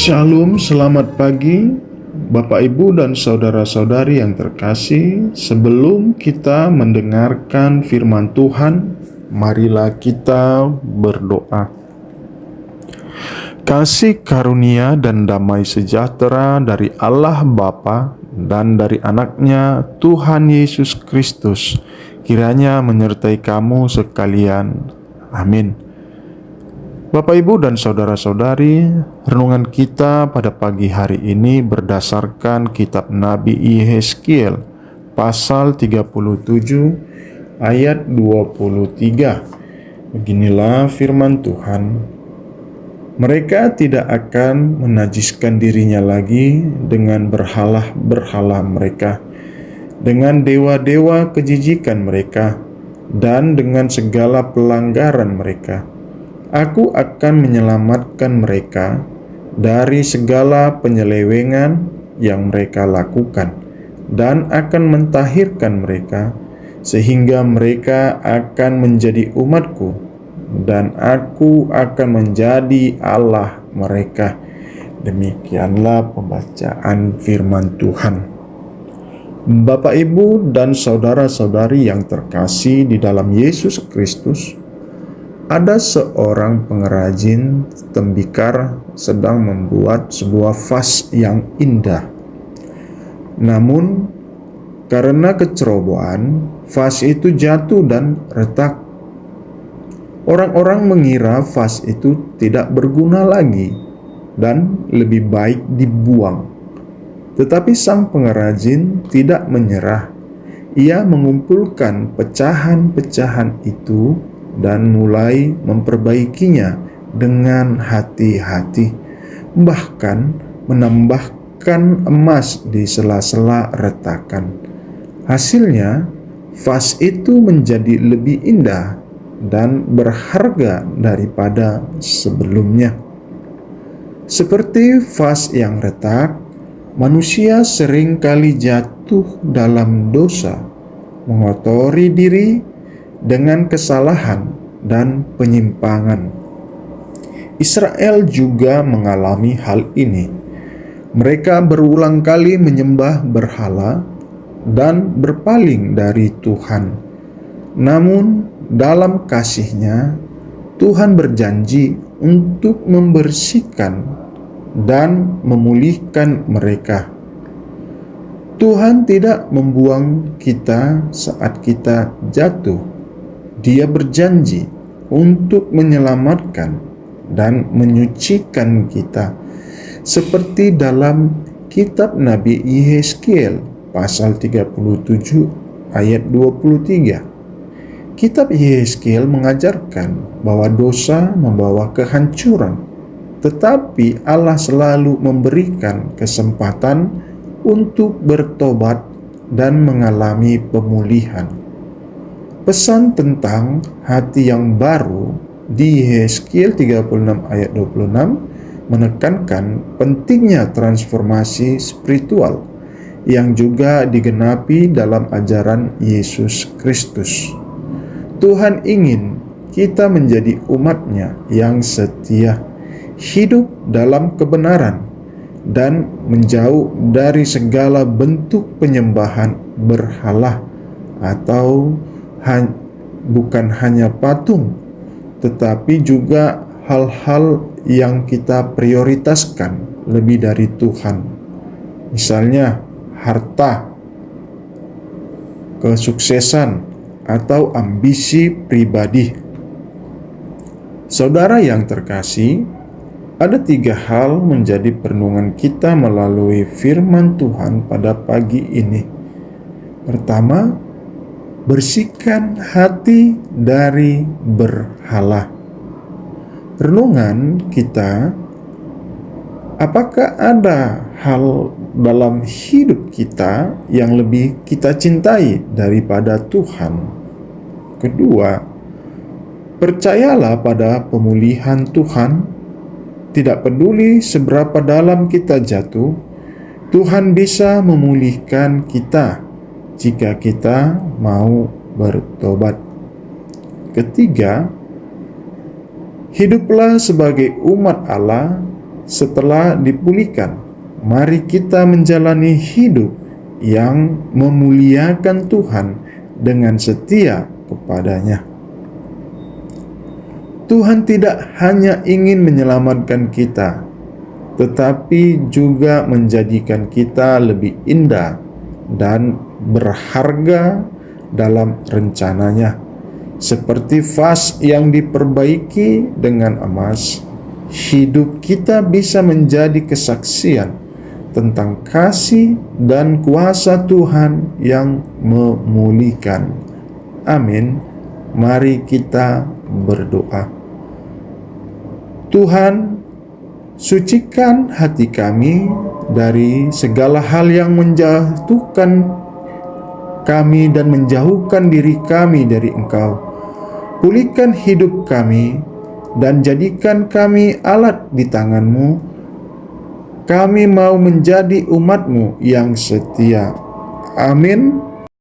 Shalom, selamat pagi Bapak Ibu dan saudara-saudari yang terkasih. Sebelum kita mendengarkan firman Tuhan, marilah kita berdoa. Kasih karunia dan damai sejahtera dari Allah Bapa dan dari anaknya Tuhan Yesus Kristus kiranya menyertai kamu sekalian. Amin. Bapak, Ibu, dan saudara-saudari, renungan kita pada pagi hari ini berdasarkan kitab Nabi Yehezkiel pasal 37 ayat 23. Beginilah firman Tuhan. Mereka tidak akan menajiskan dirinya lagi dengan berhala-berhala mereka, dengan dewa-dewa kejijikan mereka, dan dengan segala pelanggaran mereka. Aku akan menyelamatkan mereka dari segala penyelewengan yang mereka lakukan dan akan mentahirkan mereka sehingga mereka akan menjadi umatku dan aku akan menjadi Allah mereka. Demikianlah pembacaan firman Tuhan. Bapak, Ibu, dan saudara-saudari yang terkasih di dalam Yesus Kristus, ada seorang pengrajin tembikar sedang membuat sebuah vas yang indah. Namun, karena kecerobohan, vas itu jatuh dan retak. Orang-orang mengira vas itu tidak berguna lagi dan lebih baik dibuang. Tetapi sang pengrajin tidak menyerah. Ia mengumpulkan pecahan-pecahan itu dan mulai memperbaikinya dengan hati-hati, bahkan menambahkan emas di sela-sela retakan. Hasilnya, vas itu menjadi lebih indah dan berharga daripada sebelumnya. Seperti vas yang retak, manusia sering kali jatuh dalam dosa, mengotori diri dengan kesalahan dan penyimpangan. Israel juga mengalami hal ini. Mereka berulang kali menyembah berhala dan berpaling dari Tuhan. Namun dalam kasih-Nya, Tuhan berjanji untuk membersihkan dan memulihkan mereka. Tuhan tidak membuang kita saat kita jatuh. Dia berjanji untuk menyelamatkan dan menyucikan kita, seperti dalam kitab Nabi Yehezkiel pasal 37 ayat 23. Kitab Yehezkiel mengajarkan bahwa dosa membawa kehancuran, tetapi Allah selalu memberikan kesempatan untuk bertobat dan mengalami pemulihan. Pesan tentang hati yang baru di Yehezkiel 36 ayat 26 menekankan pentingnya transformasi spiritual yang juga digenapi dalam ajaran Yesus Kristus. Tuhan ingin kita menjadi umat-Nya yang setia, hidup dalam kebenaran, dan menjauh dari segala bentuk penyembahan berhala atau bukan hanya patung, tetapi juga hal-hal yang kita prioritaskan lebih dari Tuhan. Misalnya harta, kesuksesan, atau ambisi pribadi. Saudara yang terkasih, ada 3 hal menjadi perenungan kita melalui firman Tuhan pada pagi ini. Pertama, bersihkan hati dari berhala. Renungan kita, apakah ada hal dalam hidup kita yang lebih kita cintai daripada Tuhan? Kedua, percayalah pada pemulihan Tuhan. Tidak peduli seberapa dalam kita jatuh, Tuhan bisa memulihkan kita jika kita mau bertobat. Ketiga, hiduplah sebagai umat Allah setelah dipulihkan, mari kita menjalani hidup yang memuliakan Tuhan dengan setia kepadanya. Tuhan tidak hanya ingin menyelamatkan kita, tetapi juga menjadikan kita lebih indah dan berharga dalam rencananya. Seperti vas yang diperbaiki dengan emas, hidup kita bisa menjadi kesaksian tentang kasih dan kuasa Tuhan yang memulihkan. Amin. Mari kita berdoa. Tuhan, sucikan hati kami dari segala hal yang menjatuhkan kami dan menjauhkan diri kami dari Engkau. Pulihkan hidup kami dan jadikan kami alat di tangan-Mu. Kami mau menjadi umat-Mu yang setia. Amin.